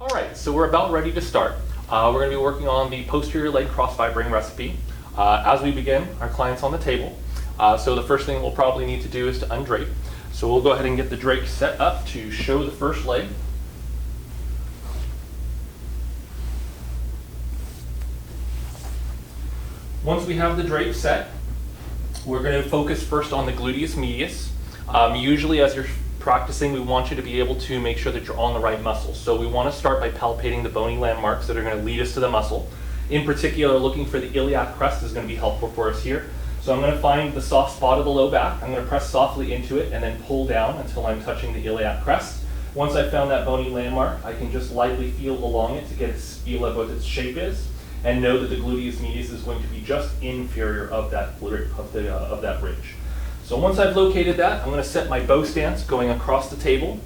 All right, so we're about ready to start. We're going to be working on the posterior leg cross-fibering recipe. As we begin, our client's on the table. So the first thing we'll probably need to do is to undrape. So we'll go ahead and get the drape set up to show the first leg. Once we have the drape set, we're going to focus first on the gluteus medius. Usually as you're practicing, we want you to be able to make sure that you're on the right muscles. So we want to start by palpating the bony landmarks that are going to lead us to the muscle. In particular, looking for the iliac crest is going to be helpful for us here. So I'm going to find the soft spot of the low back. I'm going to press softly into it and then pull down until I'm touching the iliac crest. Once I've found that bony landmark, I can just lightly feel along it to get a feel of what its shape is, and know that the gluteus medius is going to be just inferior of that ridge. So once I've located that, I'm going to set my bow stance going across the table.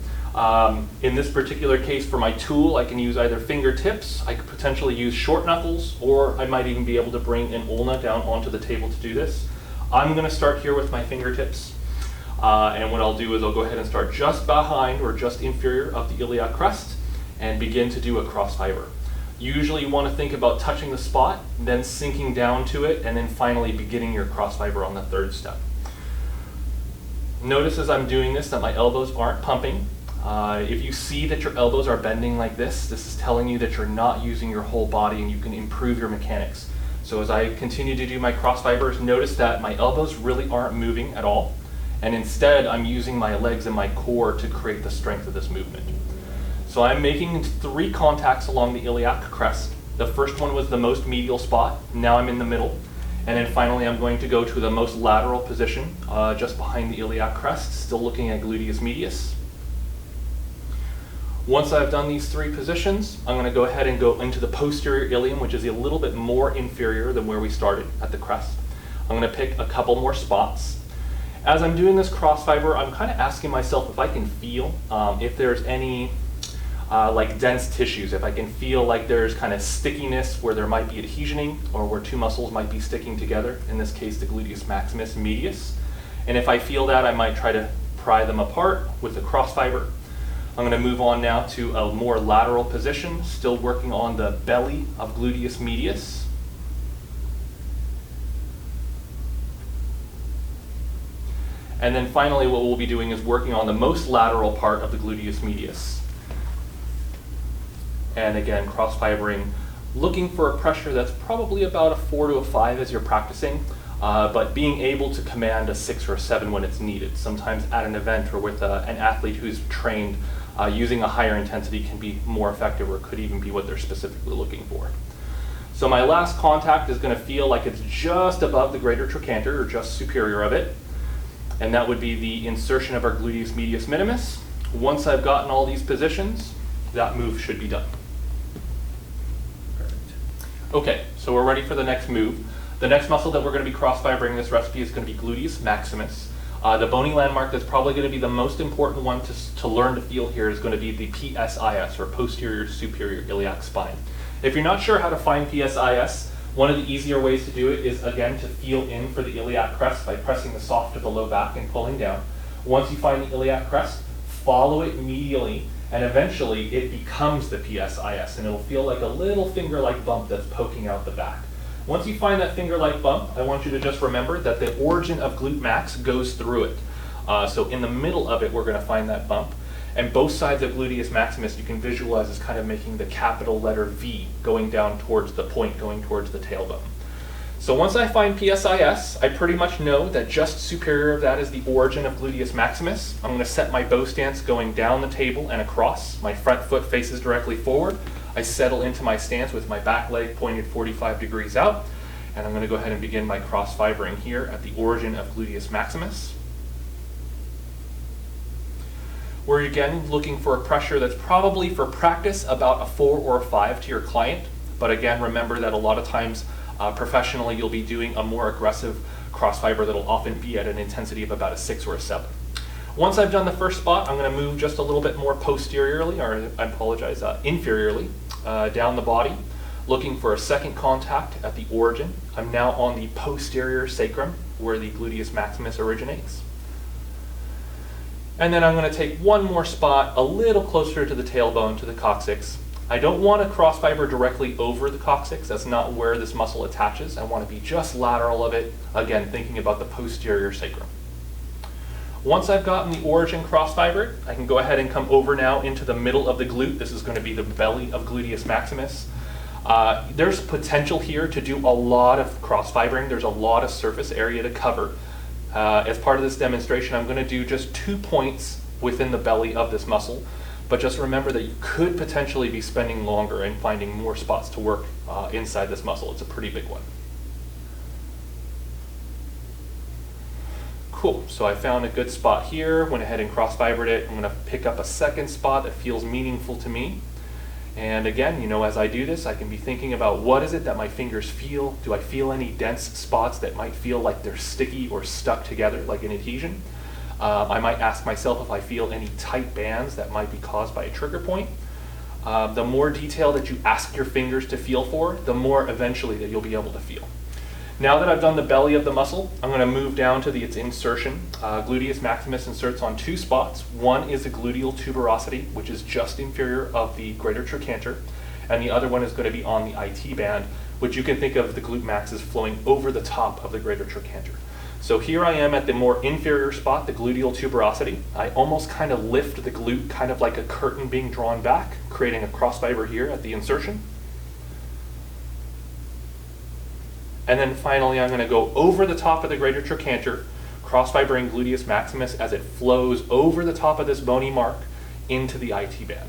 In this particular case, for my tool, I can use either fingertips, I could potentially use short knuckles, or I might even be able to bring an ulna down onto the table to do this. I'm going to start here with my fingertips, and what I'll do is I'll go ahead and start just behind or just inferior of the iliac crest and begin to do a cross fiber. Usually you want to think about touching the spot, then sinking down to it, and then finally beginning your cross fiber on the third step. Notice as I'm doing this that my elbows aren't pumping. If you see that your elbows are bending like this is telling you that you're not using your whole body and you can improve your mechanics. So as I continue to do my cross fibers, notice that my elbows really aren't moving at all, and instead I'm using my legs and my core to create the strength of this movement. So I'm making 3 contacts along the iliac crest. The first one was the most medial spot. Now I'm in the middle. And then finally I'm going to go to the most lateral position, just behind the iliac crest, still looking at gluteus medius. Once I've done these 3 positions, I'm going to go ahead and go into the posterior ilium, which is a little bit more inferior than where we started at the crest. I'm going to pick a couple more spots. As I'm doing this cross fiber, I'm kind of asking myself if I can feel if there's any like dense tissues, if I can feel like there's kind of stickiness where there might be adhesioning or where 2 muscles might be sticking together, in this case the gluteus maximus and medius. And if I feel that, I might try to pry them apart with the cross fiber. I'm going to move on now to a more lateral position, still working on the belly of gluteus medius. And then finally what we'll be doing is working on the most lateral part of the gluteus medius. And again, cross fibering, looking for a pressure that's probably about a 4 to a 5 as you're practicing, but being able to command a 6 or a 7 when it's needed. Sometimes at an event or with an athlete who's trained, using a higher intensity can be more effective, or could even be what they're specifically looking for. So my last contact is going to feel like it's just above the greater trochanter, or just superior of it, and that would be the insertion of our gluteus medius minimus. Once I've gotten all these positions, that move should be done. Okay, so we're ready for the next move. The next muscle that we're going to be cross-fibering in this recipe is going to be gluteus maximus. The bony landmark that's probably going to be the most important one to learn to feel here is going to be the PSIS, or posterior superior iliac spine. If you're not sure how to find PSIS, one of the easier ways to do it is, again, to feel in for the iliac crest by pressing the soft of the low back and pulling down. Once you find the iliac crest, follow it medially, and eventually it becomes the PSIS, and it'll feel like a little finger-like bump that's poking out the back. Once you find that finger-like bump, I want you to just remember that the origin of glute max goes through it. So in the middle of it, we're going to find that bump. And both sides of gluteus maximus you can visualize as kind of making the capital letter V going down towards the point, going towards the tailbone. So once I find PSIS, I pretty much know that just superior of that is the origin of gluteus maximus. I'm going to set my bow stance going down the table and across. My front foot faces directly forward. I settle into my stance with my back leg pointed 45 degrees out, and I'm going to go ahead and begin my cross fibering here at the origin of gluteus maximus. We're again looking for a pressure that's probably for practice about a 4 or a 5 to your client, but again remember that a lot of times professionally you'll be doing a more aggressive cross fiber that'll often be at an intensity of about a 6 or a 7. Once I've done the first spot, I'm going to move just a little bit more posteriorly, or I apologize, inferiorly down the body, looking for a second contact at the origin. I'm now on the posterior sacrum, where the gluteus maximus originates. And then I'm going to take one more spot a little closer to the tailbone, to the coccyx, I don't want to cross fiber directly over the coccyx. That's not where this muscle attaches. I want to be just lateral of it, again, thinking about the posterior sacrum. Once I've gotten the origin cross-fibered, I can go ahead and come over now into the middle of the glute. This is going to be the belly of Gluteus Maximus. There's potential here to do a lot of cross-fibering. There's a lot of surface area to cover. As part of this demonstration, I'm going to do just 2 points within the belly of this muscle, but just remember that you could potentially be spending longer and finding more spots to work inside this muscle. It's a pretty big one. Cool, so I found a good spot here, went ahead and cross-fibered it. I'm going to pick up a second spot that feels meaningful to me. And again, you know, as I do this, I can be thinking about what is it that my fingers feel? Do I feel any dense spots that might feel like they're sticky or stuck together, like an adhesion? I might ask myself if I feel any tight bands that might be caused by a trigger point. The more detail that you ask your fingers to feel for, the more eventually that you'll be able to feel. Now that I've done the belly of the muscle, I'm going to move down to its insertion. Gluteus Maximus inserts on 2 spots. One is the gluteal tuberosity, which is just inferior of the greater trochanter, and the other one is going to be on the IT band, which you can think of the glute max as flowing over the top of the greater trochanter. So here I am at the more inferior spot, the gluteal tuberosity. I almost kind of lift the glute, kind of like a curtain being drawn back, creating a cross fiber here at the insertion. And then finally, I'm going to go over the top of the greater trochanter, cross-fibering gluteus maximus as it flows over the top of this bony mark into the IT band.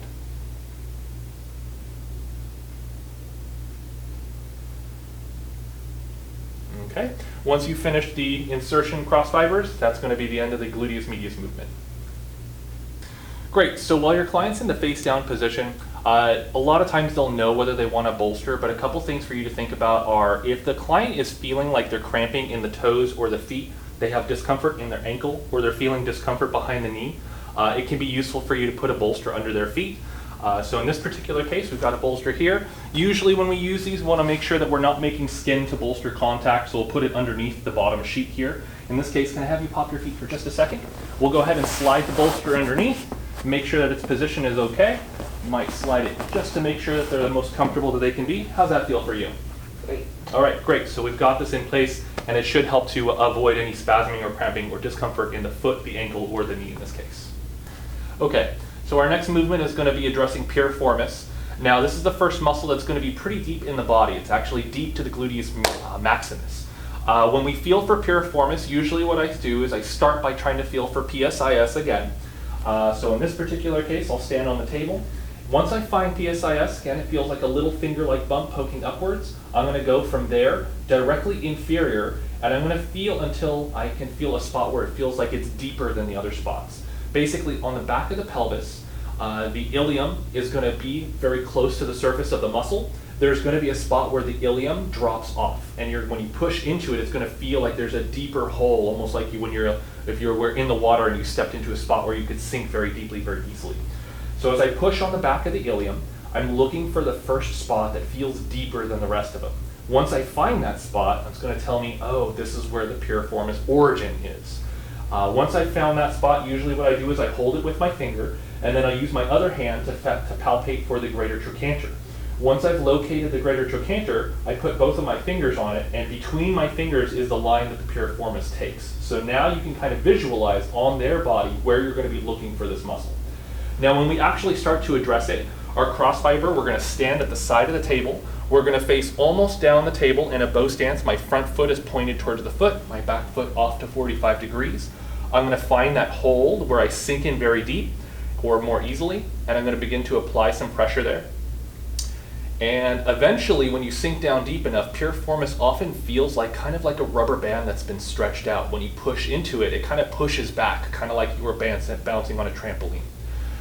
Okay. Once you finish the insertion cross-fibers, that's going to be the end of the gluteus medius movement. Great, so while your client's in the face-down position, a lot of times they'll know whether they want to bolster, but a couple things for you to think about are if the client is feeling like they're cramping in the toes or the feet, they have discomfort in their ankle, or they're feeling discomfort behind the knee, it can be useful for you to put a bolster under their feet. So in this particular case, we've got a bolster here. Usually when we use these, we want to make sure that we're not making skin to bolster contact, so we'll put it underneath the bottom sheet here. In this case, can I have you pop your feet for just a second? We'll go ahead and slide the bolster underneath, make sure that its position is okay. Might slide it just to make sure that they're the most comfortable that they can be. How's that feel for you? Great. All right, great. So we've got this in place, and it should help to avoid any spasming or cramping or discomfort in the foot, the ankle, or the knee in this case. Okay, so our next movement is going to be addressing piriformis. Now, this is the first muscle that's going to be pretty deep in the body. It's actually deep to the gluteus maximus. When we feel for piriformis, usually what I do is I start by trying to feel for PSIS again. So in this particular case, I'll stand on the table. Once I find PSIS, again, it feels like a little finger-like bump poking upwards. I'm going to go from there directly inferior, and I'm going to feel until I can feel a spot where it feels like it's deeper than the other spots. Basically, on the back of the pelvis, the ilium is going to be very close to the surface of the muscle. There's going to be a spot where the ilium drops off, and when you push into it, it's going to feel like there's a deeper hole, almost like if you were in the water and you stepped into a spot where you could sink very deeply, very easily. So as I push on the back of the ilium, I'm looking for the first spot that feels deeper than the rest of them. Once I find that spot, it's going to tell me, oh, this is where the piriformis origin is. Once I've found that spot, usually what I do is I hold it with my finger, and then I use my other hand to palpate for the greater trochanter. Once I've located the greater trochanter, I put both of my fingers on it, and between my fingers is the line that the piriformis takes. So now you can kind of visualize on their body where you're going to be looking for this muscle. Now when we actually start to address it, our cross fiber, we're going to stand at the side of the table. We're going to face almost down the table in a bow stance. My front foot is pointed towards the foot, my back foot off to 45 degrees. I'm going to find that hold where I sink in very deep or more easily, and I'm going to begin to apply some pressure there. And eventually, when you sink down deep enough, piriformis often feels like kind of like a rubber band that's been stretched out. When you push into it, it kind of pushes back, kind of like you were bouncing on a trampoline.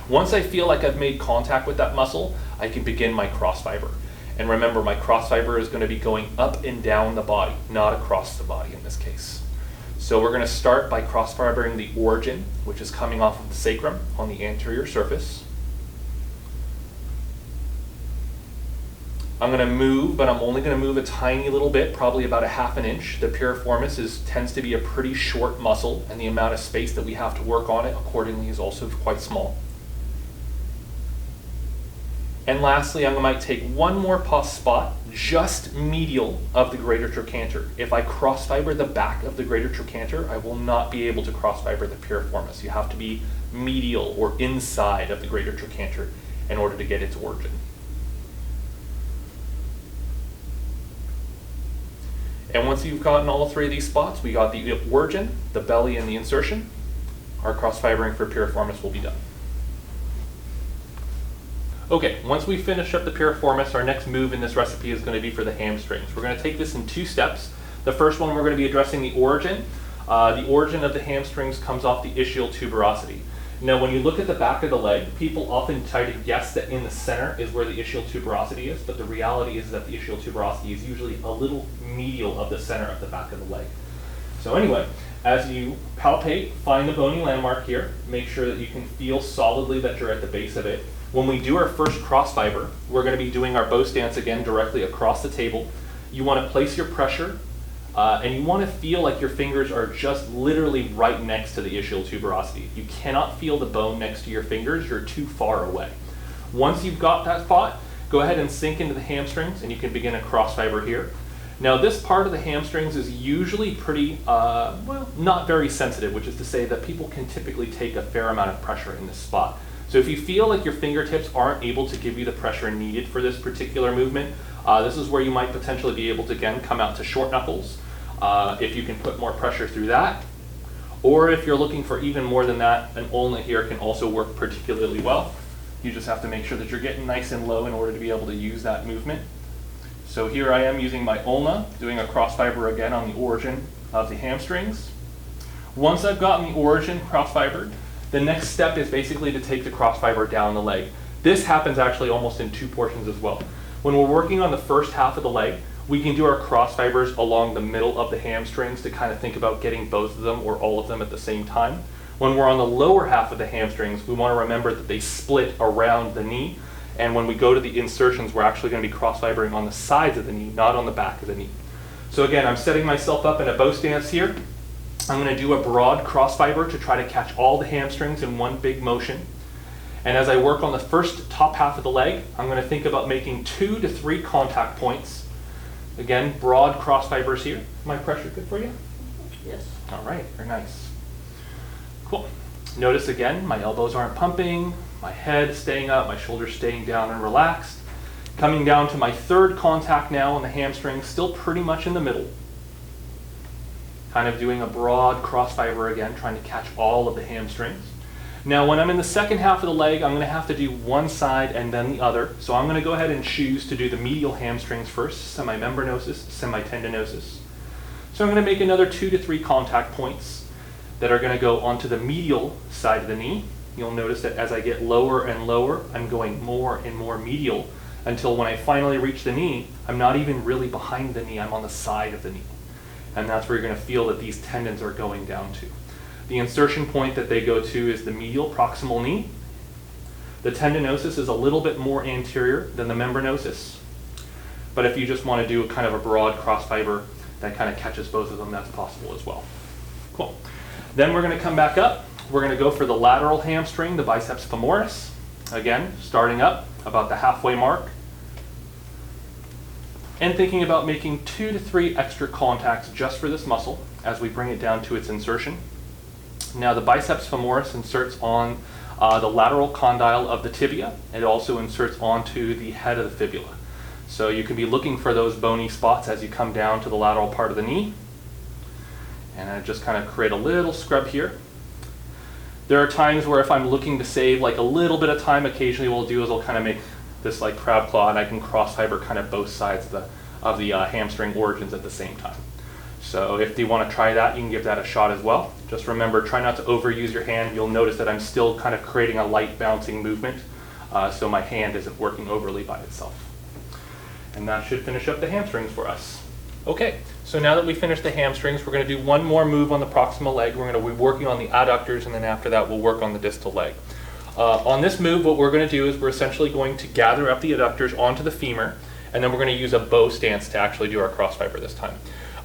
Once I feel like I've made contact with that muscle, I can begin my cross fiber. And remember, my cross fiber is going to be going up and down the body, not across the body in this case. So we're going to start by cross fibering the origin, which is coming off of the sacrum on the anterior surface. I'm going to move, but I'm only going to move a tiny little bit, probably about a ½ inch. The piriformis tends to be a pretty short muscle, and the amount of space that we have to work on it accordingly is also quite small. And lastly, I might take one more pause spot just medial of the greater trochanter. If I cross fiber the back of the greater trochanter, I will not be able to cross fiber the piriformis. You have to be medial or inside of the greater trochanter in order to get its origin. And once you've gotten all three of these spots, we got the origin, the belly, and the insertion, our cross fibering for piriformis will be done. Okay, once we finish up the piriformis, our next move in this recipe is going to be for the hamstrings. We're going to take this in 2 steps. The first one, we're going to be addressing the origin. The origin of the hamstrings comes off the ischial tuberosity. Now, when you look at the back of the leg, people often try to guess that in the center is where the ischial tuberosity is, but the reality is that the ischial tuberosity is usually a little medial of the center of the back of the leg. So anyway, as you palpate, find the bony landmark here. Make sure that you can feel solidly that you're at the base of it. When we do our first cross fiber, we're going to be doing our bow stance again directly across the table. You want to place your pressure, and you want to feel like your fingers are just literally right next to the ischial tuberosity. You cannot feel the bone next to your fingers, you're too far away. Once you've got that spot, go ahead and sink into the hamstrings, and you can begin a cross fiber here. Now, this part of the hamstrings is usually pretty, well, not very sensitive, which is to say that people can typically take a fair amount of pressure in this spot. So if you feel like your fingertips aren't able to give you the pressure needed for this particular movement, this is where you might potentially be able to, again, come out to short knuckles, if you can put more pressure through that. Or if you're looking for even more than that, an ulna here can also work particularly well. You just have to make sure that you're getting nice and low in order to be able to use that movement. So here I am using my ulna, doing a cross fiber again on the origin of the hamstrings. Once I've gotten the origin cross fibered, the next step is basically to take the cross fiber down the leg. This happens actually almost in 2 portions as well. When we're working on the first half of the leg, we can do our cross fibers along the middle of the hamstrings to kind of think about getting both of them or all of them at the same time. When we're on the lower half of the hamstrings, we want to remember that they split around the knee. And when we go to the insertions, we're actually going to be cross fibering on the sides of the knee, not on the back of the knee. So again, I'm setting myself up in a bow stance here. I'm going to do a broad cross fiber to try to catch all the hamstrings in one big motion. And as I work on the first top half of the leg, I'm going to think about making 2 to 3 contact points. Again, broad cross fibers here. Is my pressure good for you? Yes. All right, very nice. Cool. Notice again, my elbows aren't pumping, my head staying up, my shoulders staying down and relaxed. Coming down to my third contact now on the hamstring, still pretty much in the middle. Kind of doing a broad cross fiber again, trying to catch all of the hamstrings. Now when I'm in the second half of the leg, I'm going to have to do one side and then the other. So I'm going to go ahead and choose to do the medial hamstrings first, semimembranosus, semitendinosus. So I'm going to make another 2 to 3 contact points that are going to go onto the medial side of the knee. You'll notice that as I get lower and lower, I'm going more and more medial until when I finally reach the knee, I'm not even really behind the knee, I'm on the side of the knee. And that's where you're going to feel that these tendons are going down to. The insertion point that they go to is the medial proximal knee. The tendinosus is a little bit more anterior than the membranosus. But if you just want to do a kind of a broad cross fiber that kind of catches both of them, that's possible as well. Cool. Then we're going to come back up. We're going to go for the lateral hamstring, the biceps femoris. Again, starting up about the halfway mark. And thinking about making 2 to 3 extra contacts just for this muscle as we bring it down to its insertion. Now the biceps femoris inserts on the lateral condyle of the tibia. It also inserts onto the head of the fibula. So you can be looking for those bony spots as you come down to the lateral part of the knee. And I just kind of create a little scrub here. There are times where if I'm looking to save like a little bit of time, occasionally what I'll do is I'll kind of make this like crab claw and I can cross fiber kind of both sides of the hamstring origins at the same time. So if you want to try that, you can give that a shot as well. Just remember, try not to overuse your hand. You'll notice that I'm still kind of creating a light bouncing movement, so my hand isn't working overly by itself. And that should finish up the hamstrings for us. Okay, so now that we finished the hamstrings, we're going to do one more move on the proximal leg. We're going to be working on the adductors, and then after that we'll work on the distal leg. On this move, what we're going to do is we're essentially going to gather up the adductors onto the femur, and then we're going to use a bow stance to actually do our cross fiber this time.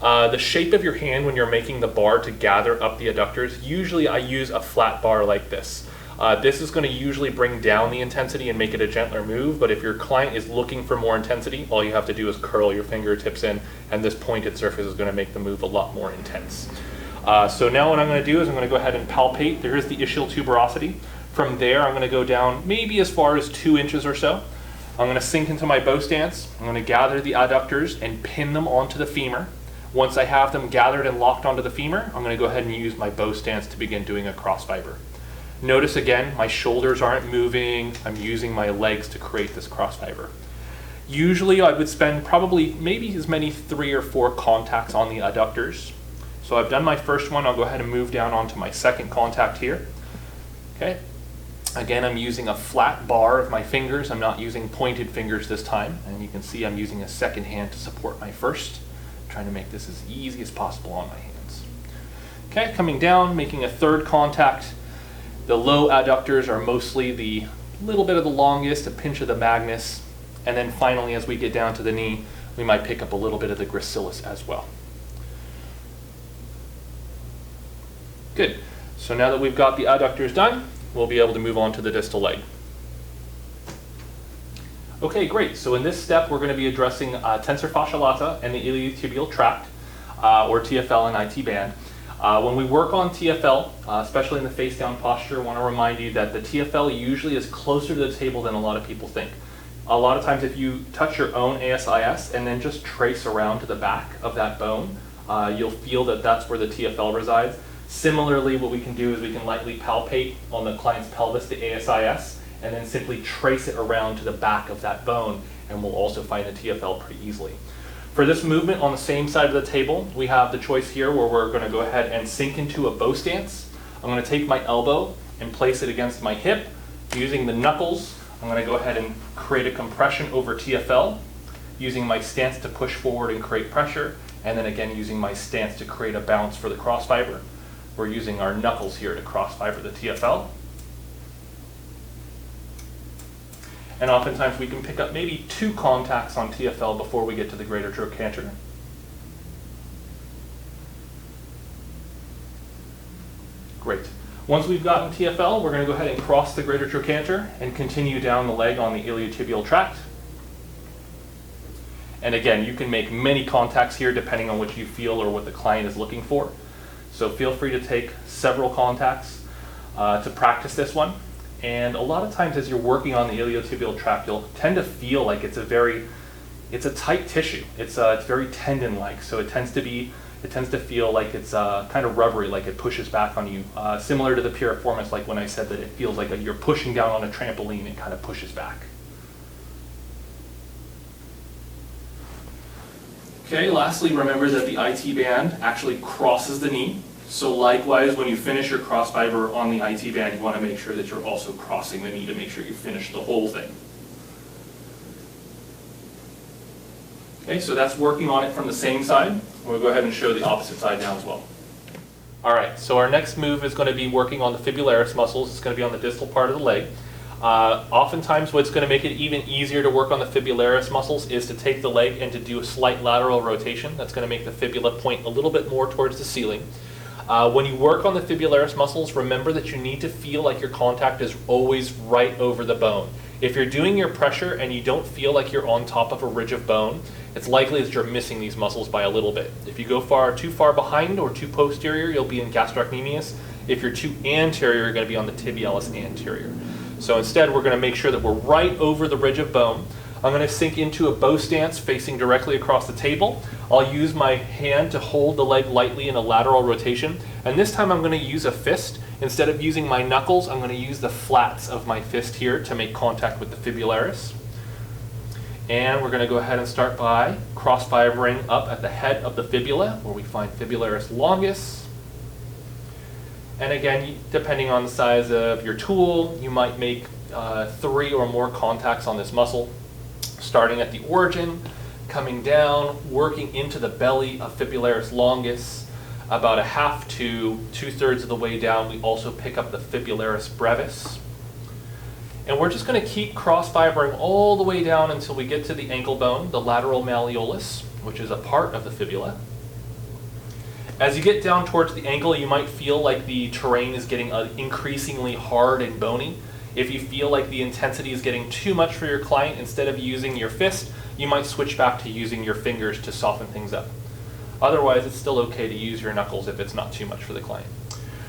The shape of your hand when you're making the bar to gather up the adductors, usually I use a flat bar like this. This is going to usually bring down the intensity and make it a gentler move, but if your client is looking for more intensity, all you have to do is curl your fingertips in, and this pointed surface is going to make the move a lot more intense. So now what I'm going to do is I'm going to go ahead and palpate. There is the ischial tuberosity. From there, I'm going to go down maybe as far as 2 inches or so. I'm going to sink into my bow stance. I'm going to gather the adductors and pin them onto the femur. Once I have them gathered and locked onto the femur, I'm going to go ahead and use my bow stance to begin doing a cross fiber. Notice again, my shoulders aren't moving. I'm using my legs to create this cross fiber. Usually I would spend probably maybe as many 3 or 4 contacts on the adductors. So I've done my first one. I'll go ahead and move down onto my second contact here. Okay. Again, I'm using a flat bar of my fingers. I'm not using pointed fingers this time. And you can see I'm using a second hand to support my first. I'm trying to make this as easy as possible on my hands. Okay, coming down, making a third contact. The low adductors are mostly the little bit of the longest, a pinch of the magnus, and then finally as we get down to the knee, we might pick up a little bit of the gracilis as well. Good. So now that we've got the adductors done, we'll be able to move on to the distal leg. Okay, great. So in this step, we're going to be addressing tensor fascia lata and the iliotibial tract, or TFL and IT band. When we work on TFL, especially in the face down posture, I want to remind you that the TFL usually is closer to the table than a lot of people think. A lot of times if you touch your own ASIS and then just trace around to the back of that bone, you'll feel that that's where the TFL resides. Similarly, what we can do is we can lightly palpate on the client's pelvis, the ASIS, and then simply trace it around to the back of that bone, and we'll also find the TFL pretty easily. For this movement on the same side of the table, we have the choice here where we're going to go ahead and sink into a bow stance. I'm going to take my elbow and place it against my hip. Using the knuckles, I'm going to go ahead and create a compression over TFL, using my stance to push forward and create pressure, and then again using my stance to create a bounce for the cross fiber. We're using our knuckles here to cross fiber the TFL. And oftentimes we can pick up maybe 2 contacts on TFL before we get to the greater trochanter. Great. Once we've gotten TFL, we're going to go ahead and cross the greater trochanter and continue down the leg on the iliotibial tract. And again, you can make many contacts here depending on what you feel or what the client is looking for. So feel free to take several contacts to practice this one. And a lot of times as you're working on the iliotibial tract, you'll tend to feel like it's a tight tissue. It's very tendon-like, so it tends to feel like it's kind of rubbery, like it pushes back on you. Similar to the piriformis, like when I said that it feels like you're pushing down on a trampoline, it kind of pushes back. Okay, lastly, remember that the IT band actually crosses the knee. So likewise, when you finish your cross fiber on the IT band, you want to make sure that you're also crossing the knee to make sure you finish the whole thing. Okay, so that's working on it from the same side. We'll go ahead and show the opposite side now as well. All right, so our next move is going to be working on the fibularis muscles. It's going to be on the distal part of the leg. Oftentimes what's going to make it even easier to work on the fibularis muscles is to take the leg and to do a slight lateral rotation. That's going to make the fibula point a little bit more towards the ceiling. When you work on the fibularis muscles, remember that you need to feel like your contact is always right over the bone. If you're doing your pressure and you don't feel like you're on top of a ridge of bone, it's likely that you're missing these muscles by a little bit. If you go too far behind or too posterior, you'll be in gastrocnemius. If you're too anterior, you're going to be on the tibialis anterior. So instead, we're going to make sure that we're right over the ridge of bone. I'm going to sink into a bow stance facing directly across the table. I'll use my hand to hold the leg lightly in a lateral rotation. And this time I'm going to use a fist. Instead of using my knuckles, I'm going to use the flats of my fist here to make contact with the fibularis. And we're going to go ahead and start by cross fibering up at the head of the fibula, where we find fibularis longus. And again, depending on the size of your tool, you might make 3 or more contacts on this muscle, starting at the origin, coming down, working into the belly of fibularis longus. About 1/2 to 2/3 of the way down, we also pick up the fibularis brevis. And we're just going to keep cross fibering all the way down until we get to the ankle bone, the lateral malleolus, which is a part of the fibula. As you get down towards the ankle, you might feel like the terrain is getting increasingly hard and bony. If you feel like the intensity is getting too much for your client, instead of using your fist, you might switch back to using your fingers to soften things up. Otherwise, it's still okay to use your knuckles if it's not too much for the client.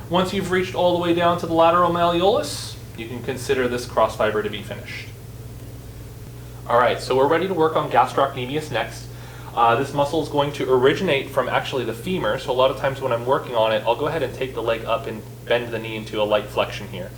Once you've reached all the way down to the lateral malleolus, you can consider this cross fiber to be finished. All right, so we're ready to work on gastrocnemius next. This muscle is going to originate from actually the femur, so a lot of times when I'm working on it, I'll go ahead and take the leg up and bend the knee into a light flexion here.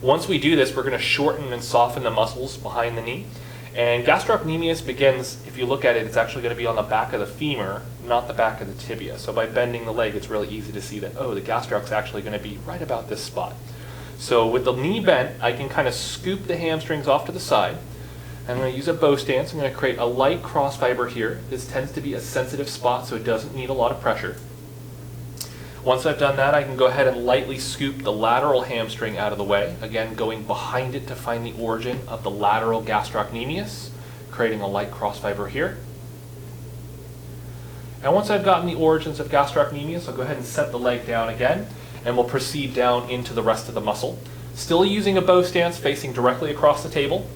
Once we do this, we're going to shorten and soften the muscles behind the knee. And gastrocnemius begins, if you look at it, it's actually going to be on the back of the femur, not the back of the tibia. So by bending the leg, it's really easy to see that, oh, the gastroc's actually going to be right about this spot. So with the knee bent, I can kind of scoop the hamstrings off to the side. I'm going to use a bow stance. I'm going to create a light cross fiber here. This tends to be a sensitive spot, so it doesn't need a lot of pressure. Once I've done that, I can go ahead and lightly scoop the lateral hamstring out of the way, again going behind it to find the origin of the lateral gastrocnemius, creating a light cross fiber here. And once I've gotten the origins of gastrocnemius, I'll go ahead and set the leg down again, and we'll proceed down into the rest of the muscle. Still using a bow stance facing directly across the table.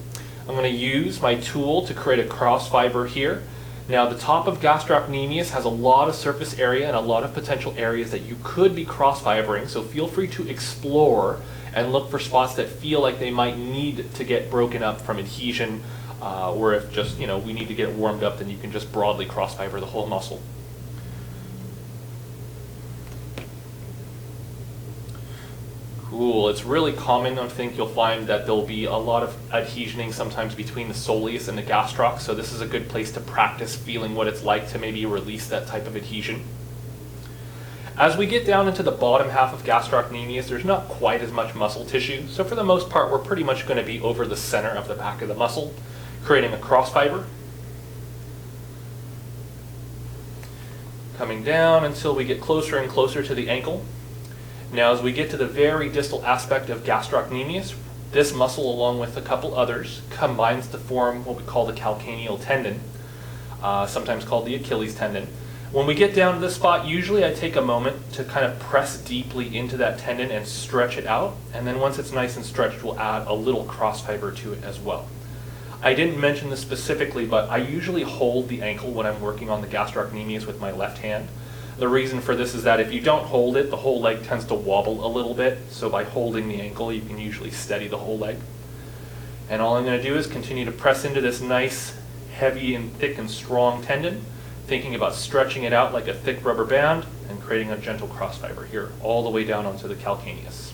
I'm going to use my tool to create a cross fiber here. Now the top of gastrocnemius has a lot of surface area and a lot of potential areas that you could be cross fibering, so feel free to explore and look for spots that feel like they might need to get broken up from adhesion, or if just, we need to get it warmed up, then you can just broadly cross fiber the whole muscle. Cool. It's really common, I think you'll find that there'll be a lot of adhesioning sometimes between the soleus and the gastroc, so this is a good place to practice feeling what it's like to maybe release that type of adhesion. As we get down into the bottom half of gastrocnemius, there's not quite as much muscle tissue, so for the most part we're pretty much going to be over the center of the back of the muscle, creating a cross fiber. Coming down until we get closer and closer to the ankle. Now as we get to the very distal aspect of gastrocnemius, this muscle along with a couple others combines to form what we call the calcaneal tendon, sometimes called the Achilles tendon. When we get down to this spot, usually I take a moment to kind of press deeply into that tendon and stretch it out, and then once it's nice and stretched, we'll add a little cross fiber to it as well. I didn't mention this specifically, but I usually hold the ankle when I'm working on the gastrocnemius with my left hand. The reason for this is that if you don't hold it, the whole leg tends to wobble a little bit, so by holding the ankle, you can usually steady the whole leg. And all I'm going to do is continue to press into this nice, heavy and thick and strong tendon, thinking about stretching it out like a thick rubber band and creating a gentle cross fiber here, all the way down onto the calcaneus.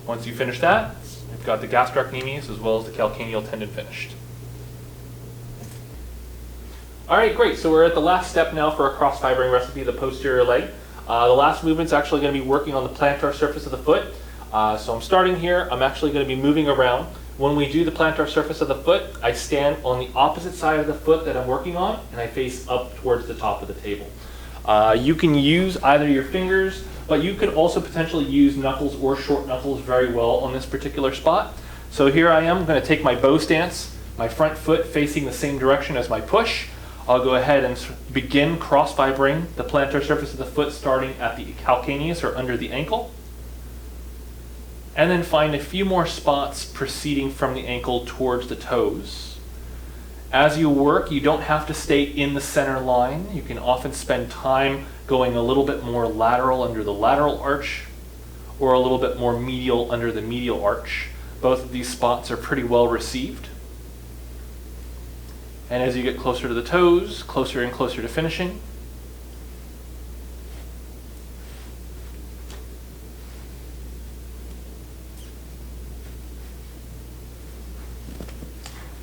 Once you finish that, you've got the gastrocnemius as well as the calcaneal tendon finished. All right, great. So we're at the last step now for a cross fibering recipe, the posterior leg. The last movement's actually going to be working on the plantar surface of the foot. So I'm starting here. I'm actually going to be moving around. When we do the plantar surface of the foot, I stand on the opposite side of the foot that I'm working on, and I face up towards the top of the table. You can use either your fingers, but you could also potentially use knuckles or short knuckles very well on this particular spot. So here I am going to take my bow stance, my front foot facing the same direction as my push. I'll go ahead and begin cross fibering the plantar surface of the foot starting at the calcaneus or under the ankle. And then find a few more spots proceeding from the ankle towards the toes. As you work, you don't have to stay in the center line. You can often spend time going a little bit more lateral under the lateral arch or a little bit more medial under the medial arch. Both of these spots are pretty well received. And as you get closer to the toes, closer and closer to finishing.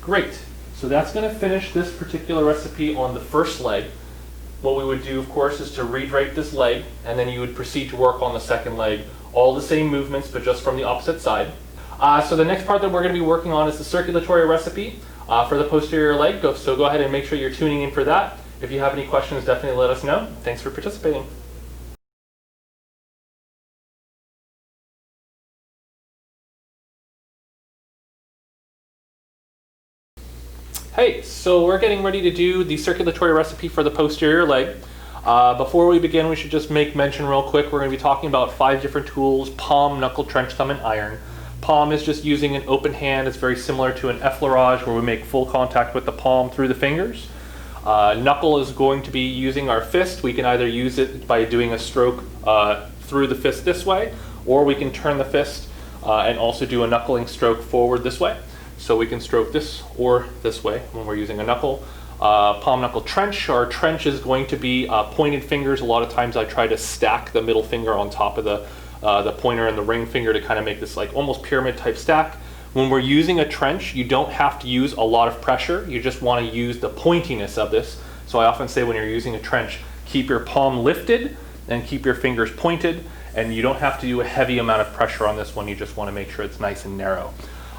Great. So that's going to finish this particular recipe on the first leg. What we would do, of course, is to redrape this leg, and then you would proceed to work on the second leg. All the same movements, but just from the opposite side. So the next part that we're going to be working on is the circulatory recipe. For the posterior leg, so go ahead and make sure you're tuning in for that. If you have any questions, definitely let us know. Thanks for participating. Hey, so we're getting ready to do the circulatory recipe for the posterior leg. Before we begin, we should just make mention real quick. We're going to be talking about 5 different tools: palm, knuckle, trench thumb, and iron. Palm is just using an open hand. It's very similar to an effleurage where we make full contact with the palm through the fingers. Knuckle is going to be using our fist. We can either use it by doing a stroke through the fist this way, or we can turn the fist and also do a knuckling stroke forward this way. So we can stroke this or this way when we're using a knuckle. Palm, knuckle, trench. Our trench is going to be pointed fingers. A lot of times I try to stack the middle finger on top of the pointer and the ring finger to kind of make this like almost pyramid type stack. When we're using a trench, you don't have to use a lot of pressure. You just want to use the pointiness of this. So I often say when you're using a trench, keep your palm lifted and keep your fingers pointed, and you don't have to do a heavy amount of pressure on this one. You just want to make sure it's nice and narrow.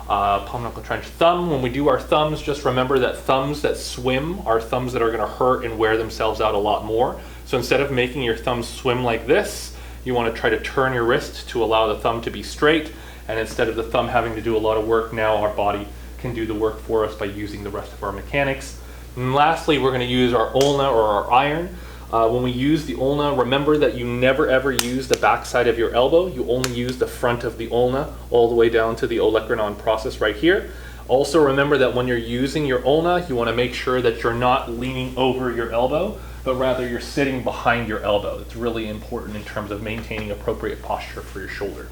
Palm, knuckle, trench, thumb. When we do our thumbs, just remember that thumbs that swim are thumbs that are going to hurt and wear themselves out a lot more. So instead of making your thumbs swim like this, you want to try to turn your wrist to allow the thumb to be straight. And instead of the thumb having to do a lot of work, now our body can do the work for us by using the rest of our mechanics. And lastly, we're going to use our ulna or our iron. When we use the ulna, remember that you never ever use the backside of your elbow. You only use the front of the ulna all the way down to the olecranon process right here. Also remember that when you're using your ulna, you want to make sure that you're not leaning over your elbow, but rather you're sitting behind your elbow. It's really important in terms of maintaining appropriate posture for your shoulder.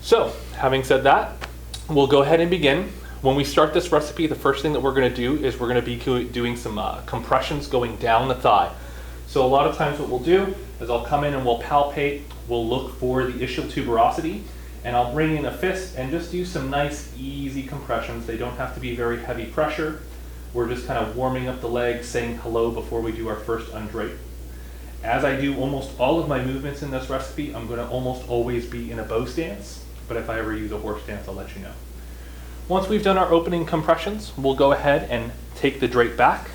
So, having said that, we'll go ahead and begin. When we start this recipe, the first thing that we're going to do is we're going to be doing some compressions going down the thigh. So a lot of times what we'll do is I'll come in and we'll palpate, we'll look for the ischial tuberosity, and I'll bring in a fist and just do some nice easy compressions. They don't have to be very heavy pressure. We're just kind of warming up the leg, saying hello before we do our first undrape. As I do almost all of my movements in this recipe, I'm going to almost always be in a bow stance, but if I ever use a horse stance, I'll let you know. Once we've done our opening compressions, we'll go ahead and take the drape back.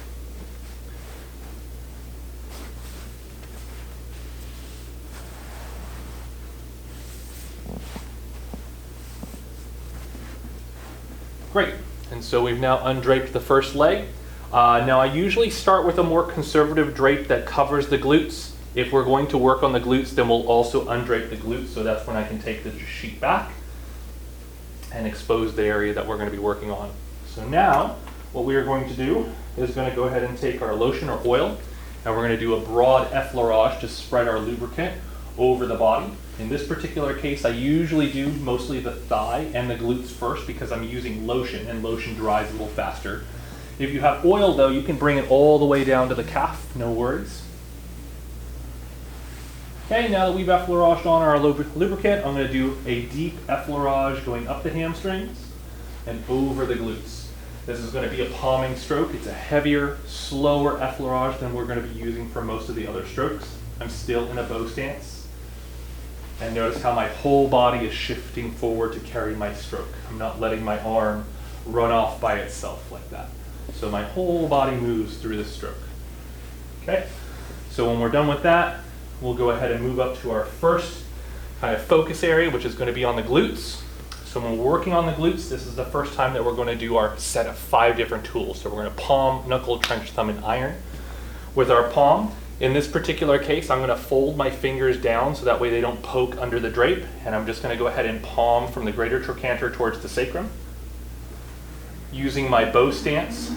Great, and so we've now undraped the first leg. Now I usually start with a more conservative drape that covers the glutes. If we're going to work on the glutes, then we'll also undrape the glutes, so that's when I can take the sheet back and expose the area that we're going to be working on. So now, what we are going to do is going to go ahead and take our lotion or oil, and we're going to do a broad effleurage to spread our lubricant over the body. In this particular case, I usually do mostly the thigh and the glutes first because I'm using lotion, and lotion dries a little faster. If you have oil though, you can bring it all the way down to the calf, no worries. Okay, now that we've effleuraged on our lubricant, I'm going to do a deep effleurage going up the hamstrings and over the glutes. This is going to be a palming stroke. It's a heavier, slower effleurage than we're going to be using for most of the other strokes. I'm still in a bow stance. And notice how my whole body is shifting forward to carry my stroke. I'm not letting my arm run off by itself like that. So my whole body moves through this stroke. Okay, so when we're done with that, we'll go ahead and move up to our first kind of focus area, which is going to be on the glutes. So when we're working on the glutes, this is the first time that we're going to do our set of 5 different tools. So we're going to palm, knuckle, trench, thumb, and iron. With our palm, in this particular case, I'm going to fold my fingers down so that way they don't poke under the drape, and I'm just going to go ahead and palm from the greater trochanter towards the sacrum. Using my bow stance,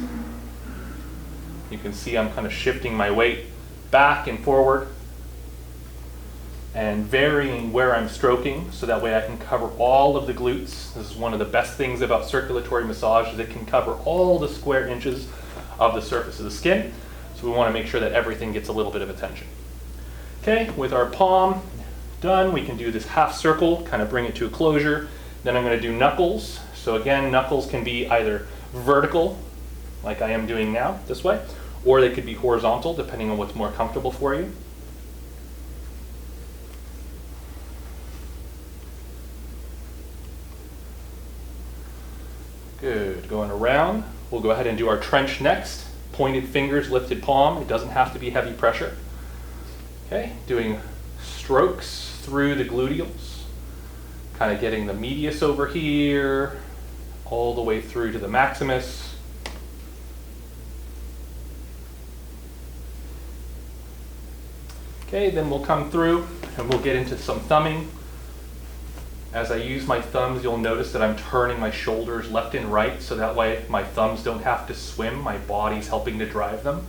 you can see I'm kind of shifting my weight back and forward and varying where I'm stroking so that way I can cover all of the glutes. This is one of the best things about circulatory massage, is it can cover all the square inches of the surface of the skin. So we want to make sure that everything gets a little bit of attention. Okay, with our palm done, we can do this half circle, kind of bring it to a closure. Then I'm going to do knuckles. So again, knuckles can be either vertical, like I am doing now, this way, or they could be horizontal, depending on what's more comfortable for you. Good, going around. We'll go ahead and do our trench next. Pointed fingers, lifted palm. It doesn't have to be heavy pressure. Okay, doing strokes through the gluteals, kind of getting the medius over here, all the way through to the maximus. Okay, then we'll come through and we'll get into some thumbing. As I use my thumbs, you'll notice that I'm turning my shoulders left and right, so that way my thumbs don't have to swim, my body's helping to drive them.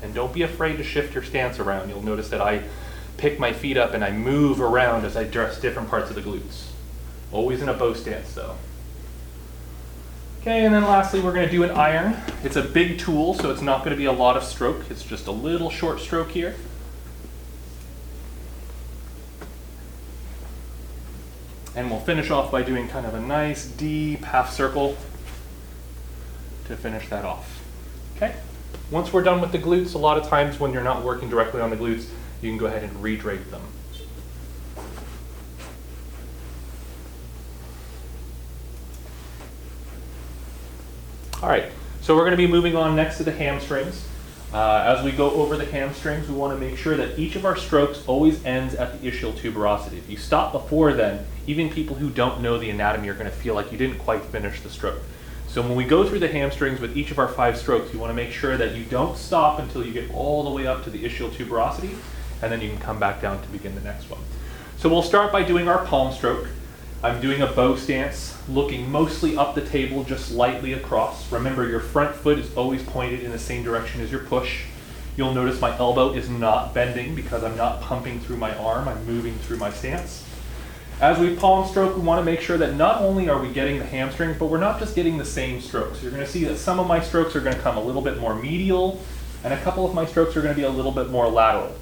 And don't be afraid to shift your stance around. You'll notice that I pick my feet up and I move around as I dress different parts of the glutes. Always in a bow stance though. Okay, and then lastly we're going to do an iron. It's a big tool, so it's not going to be a lot of stroke. It's just a little short stroke here. And we'll finish off by doing kind of a nice deep half circle to finish that off. Okay? Once we're done with the glutes, a lot of times when you're not working directly on the glutes, you can go ahead and redrape them. All right, so we're going to be moving on next to the hamstrings. As we go over the hamstrings, we want to make sure that each of our strokes always ends at the ischial tuberosity. If you stop before then, even people who don't know the anatomy are going to feel like you didn't quite finish the stroke. So when we go through the hamstrings with each of our 5 strokes, you want to make sure that you don't stop until you get all the way up to the ischial tuberosity, and then you can come back down to begin the next one. So we'll start by doing our palm stroke. I'm doing a bow stance, looking mostly up the table, just lightly across. Remember, your front foot is always pointed in the same direction as your push. You'll notice my elbow is not bending because I'm not pumping through my arm, I'm moving through my stance. As we palm stroke, we want to make sure that not only are we getting the hamstrings, but we're not just getting the same strokes. You're going to see that some of my strokes are going to come a little bit more medial, and a couple of my strokes are going to be a little bit more lateral.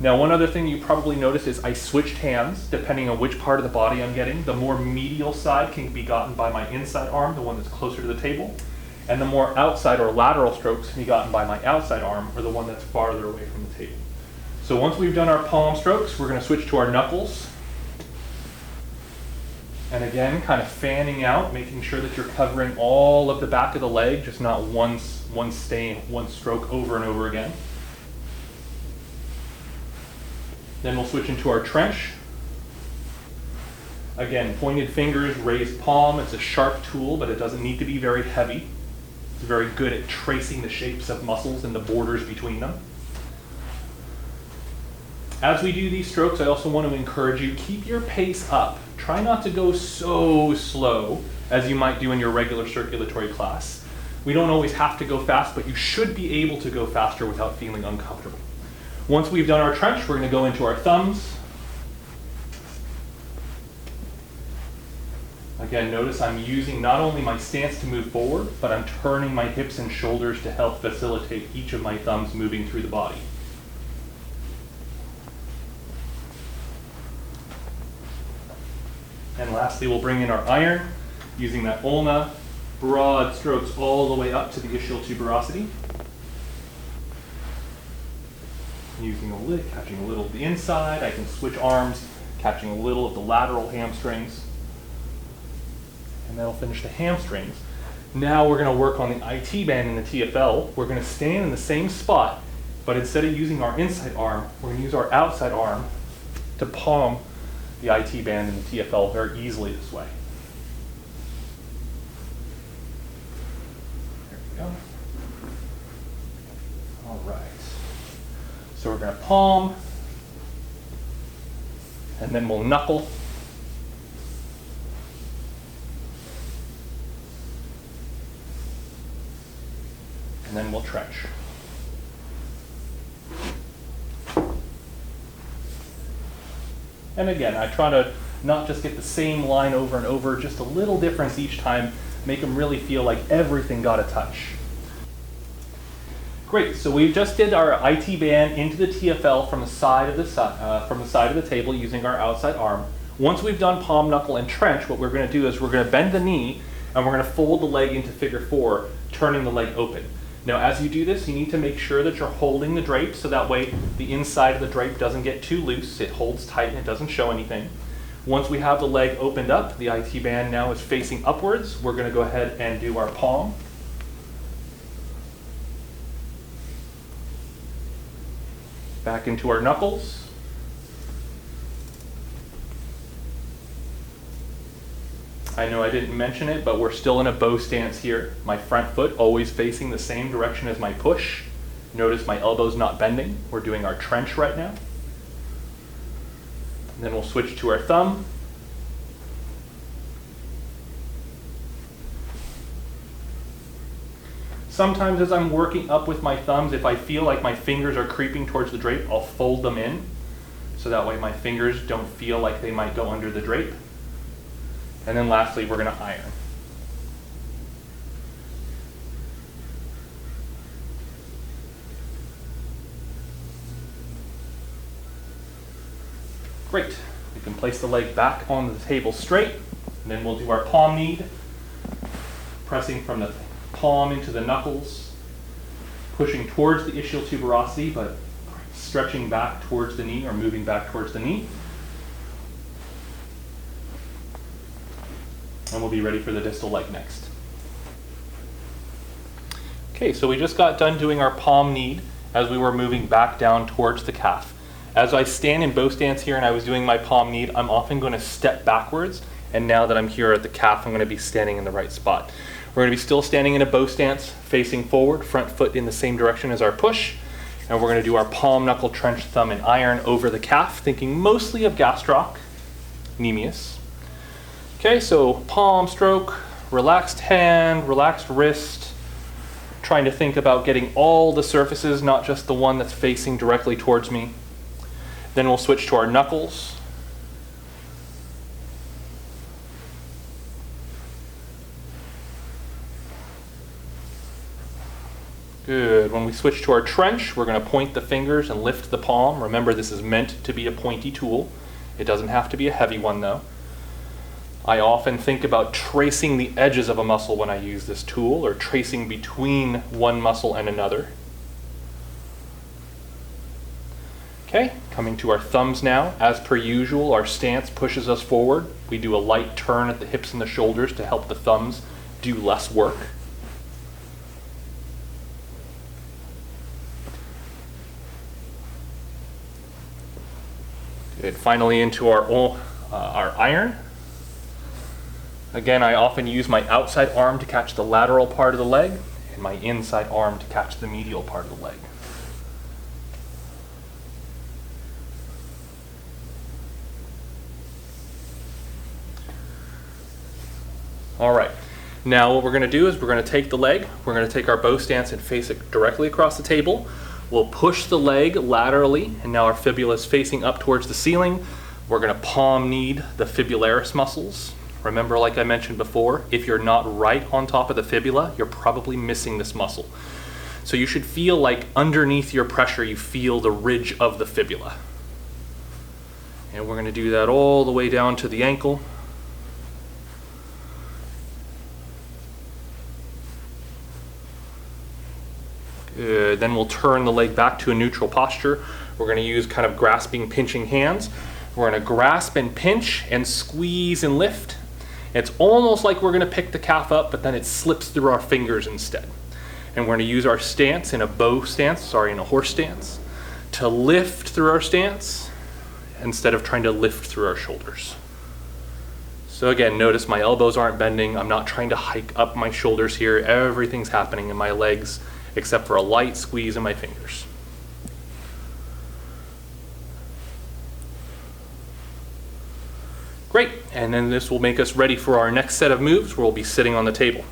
Now, one other thing you probably noticed is I switched hands depending on which part of the body I'm getting. The more medial side can be gotten by my inside arm, the one that's closer to the table, and the more outside or lateral strokes can be gotten by my outside arm, or the one that's farther away from the table. So once we've done our palm strokes, we're going to switch to our knuckles. And again, kind of fanning out, making sure that you're covering all of the back of the leg, just not one stroke over and over again. Then we'll switch into our trench. Again, pointed fingers, raised palm. It's a sharp tool, but it doesn't need to be very heavy. It's very good at tracing the shapes of muscles and the borders between them. As we do these strokes, I also want to encourage you, keep your pace up. Try not to go so slow as you might do in your regular circulatory class. We don't always have to go fast, but you should be able to go faster without feeling uncomfortable. Once we've done our trench, we're going to go into our thumbs. Again, notice I'm using not only my stance to move forward, but I'm turning my hips and shoulders to help facilitate each of my thumbs moving through the body. And lastly, we'll bring in our iron, using that ulna, broad strokes all the way up to the ischial tuberosity. Using a lid, catching a little of the inside. I can switch arms, catching a little of the lateral hamstrings. And that'll finish the hamstrings. Now we're going to work on the IT band and the TFL. We're going to stand in the same spot, but instead of using our inside arm, we're going to use our outside arm to palm the IT band and the TFL very easily this way. There we go. All right. So we're going to palm, and then we'll knuckle. And then we'll trench. And again, I try to not just get the same line over and over, just a little difference each time, make them really feel like everything got a touch. Great, so we just did our IT band into the TFL from the side of the table using our outside arm. Once we've done palm, knuckle, and trench, what we're going to do is we're going to bend the knee and we're going to fold the leg into figure 4, turning the leg open. Now, as you do this, you need to make sure that you're holding the drape so that way the inside of the drape doesn't get too loose. It holds tight and it doesn't show anything. Once we have the leg opened up, the IT band now is facing upwards. We're going to go ahead and do our palm. Back into our knuckles. I know I didn't mention it, but we're still in a bow stance here. My front foot always facing the same direction as my push. Notice my elbow's not bending. We're doing our trench right now. And then we'll switch to our thumb. Sometimes as I'm working up with my thumbs, if I feel like my fingers are creeping towards the drape, I'll fold them in, so that way my fingers don't feel like they might go under the drape. And then lastly, we're going to iron. Great. We can place the leg back on the table straight, and then we'll do our palm knead, pressing from the palm into the knuckles, pushing towards the ischial tuberosity, but stretching back towards the knee or moving back towards the knee. And we'll be ready for the distal leg next. Okay, so we just got done doing our palm knead as we were moving back down towards the calf. As I stand in bow stance here and I was doing my palm knead, I'm often going to step backwards, and now that I'm here at the calf, I'm going to be standing in the right spot. We're going to be still standing in a bow stance, facing forward, front foot in the same direction as our push, and we're going to do our palm, knuckle, trench, thumb, and iron over the calf, thinking mostly of Gastrocnemius. Okay, so palm stroke, relaxed hand, relaxed wrist, trying to think about getting all the surfaces, not just the one that's facing directly towards me. Then we'll switch to our knuckles. Good. When we switch to our trench, we're going to point the fingers and lift the palm. Remember, this is meant to be a pointy tool. It doesn't have to be a heavy one, though. I often think about tracing the edges of a muscle when I use this tool, or tracing between one muscle and another. Okay, coming to our thumbs now. As per usual, our stance pushes us forward. We do a light turn at the hips and the shoulders to help the thumbs do less work. Good. Finally, into our iron. Again, I often use my outside arm to catch the lateral part of the leg, and my inside arm to catch the medial part of the leg. All right, now what we're going to do is we're going to take the leg, we're going to take our bow stance and face it directly across the table. We'll push the leg laterally, and now our fibula is facing up towards the ceiling. We're going to palm knead the fibularis muscles. Remember, like I mentioned before, if you're not right on top of the fibula, you're probably missing this muscle. So you should feel like underneath your pressure, you feel the ridge of the fibula. And we're going to do that all the way down to the ankle. Good. Then we'll turn the leg back to a neutral posture. We're going to use kind of grasping, pinching hands. We're going to grasp and pinch and squeeze and lift. It's almost like we're going to pick the calf up, but then it slips through our fingers instead. And we're going to use our stance in a in a horse stance, to lift through our stance instead of trying to lift through our shoulders. So again, notice my elbows aren't bending. I'm not trying to hike up my shoulders here. Everything's happening in my legs except for a light squeeze in my fingers. Great, and then this will make us ready for our next set of moves where we'll be sitting on the table.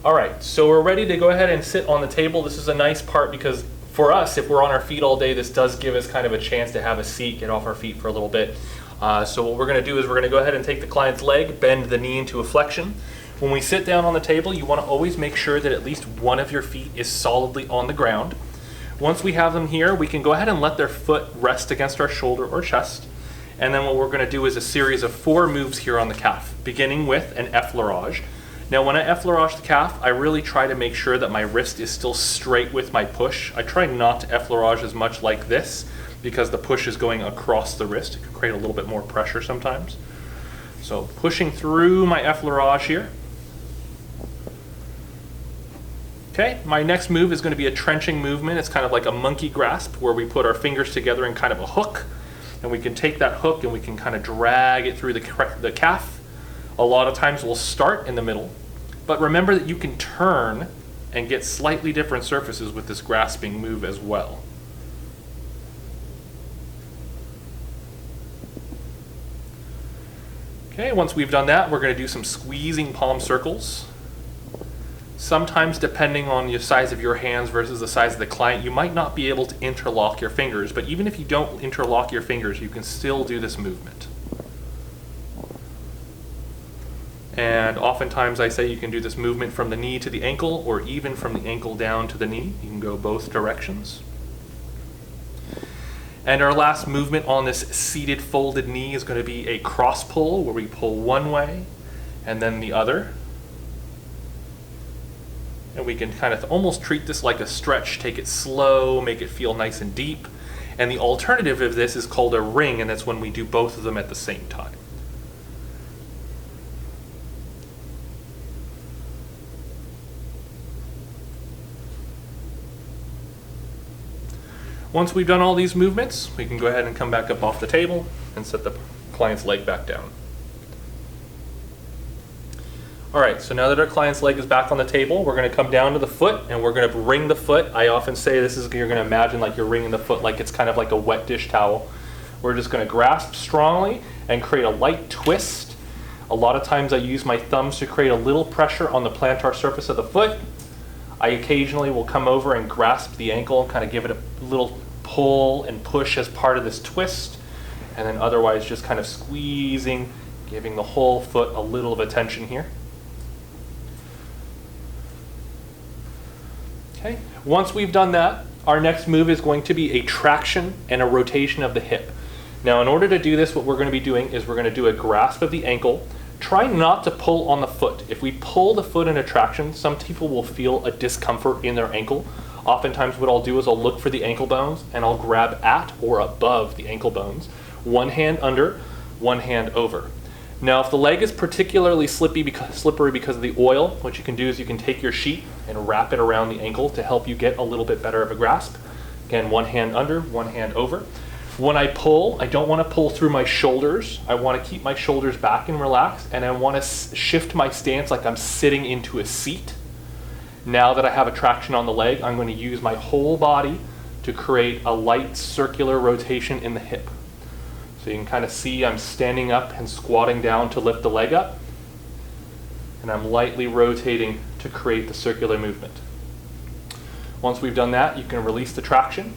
All right, so we're ready to go ahead and sit on the table. This is a nice part because for us, if we're on our feet all day, this does give us kind of a chance to have a seat, get off our feet for a little bit. So what we're going to do is we're going to go ahead and take the client's leg, bend the knee into a flexion. When we sit down on the table, you want to always make sure that at least one of your feet is solidly on the ground. Once we have them here, we can go ahead and let their foot rest against our shoulder or chest. And then what we're going to do is a series of 4 moves here on the calf, beginning with an effleurage. Now when I effleurage the calf, I really try to make sure that my wrist is still straight with my push. I try not to effleurage as much like this because the push is going across the wrist. It can create a little bit more pressure sometimes. So pushing through my effleurage here. Okay, my next move is going to be a trenching movement. It's kind of like a monkey grasp where we put our fingers together in kind of a hook, and we can take that hook and we can kind of drag it through the calf. A lot of times we'll start in the middle But remember that you can turn and get slightly different surfaces with this grasping move as well. Okay, once we've done that, we're going to do some squeezing palm circles. Sometimes, depending on the size of your hands versus the size of the client, you might not be able to interlock your fingers, but even if you don't interlock your fingers, you can still do this movement. And oftentimes I say you can do this movement from the knee to the ankle, or even from the ankle down to the knee. You can go both directions. And our last movement on this seated folded knee is going to be a cross pull, where we pull one way and then the other. And we can kind of almost treat this like a stretch, take it slow, make it feel nice and deep. And the alternative of this is called a ring, and that's when we do both of them at the same time. Once we've done all these movements, we can go ahead and come back up off the table and set the client's leg back down. All right, so now that our client's leg is back on the table, we're going to come down to the foot and we're going to wring the foot. I often say this is, you're going to imagine like you're wringing the foot like it's kind of like a wet dish towel. We're just going to grasp strongly and create a light twist. A lot of times I use my thumbs to create a little pressure on the plantar surface of the foot. I occasionally will come over and grasp the ankle and kind of give it a little pull and push as part of this twist, and then otherwise just kind of squeezing, giving the whole foot a little of attention here. Okay. Once we've done that, our next move is going to be a traction and a rotation of the hip. Now, in order to do this, what we're going to be doing is we're going to do a grasp of the ankle. Try not to pull on the foot. If we pull the foot in a traction, some people will feel a discomfort in their ankle. Oftentimes what I'll do is I'll look for the ankle bones and I'll grab at or above the ankle bones. One hand under, one hand over. Now, if the leg is particularly slippery because of the oil, what you can do is you can take your sheet and wrap it around the ankle to help you get a little bit better of a grasp. Again, one hand under, one hand over. When I pull, I don't want to pull through my shoulders. I want to keep my shoulders back and relaxed, and I want to shift my stance like I'm sitting into a seat. Now that I have a traction on the leg, I'm going to use my whole body to create a light circular rotation in the hip. So you can kind of see I'm standing up and squatting down to lift the leg up, and I'm lightly rotating to create the circular movement. Once we've done that, you can release the traction.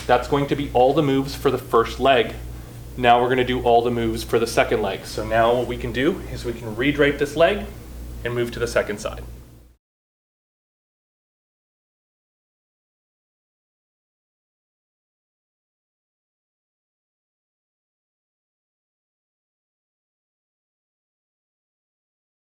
That's going to be all the moves for the first leg. Now we're going to do all the moves for the second leg. So now what we can do is we can redrape this leg and move to the second side.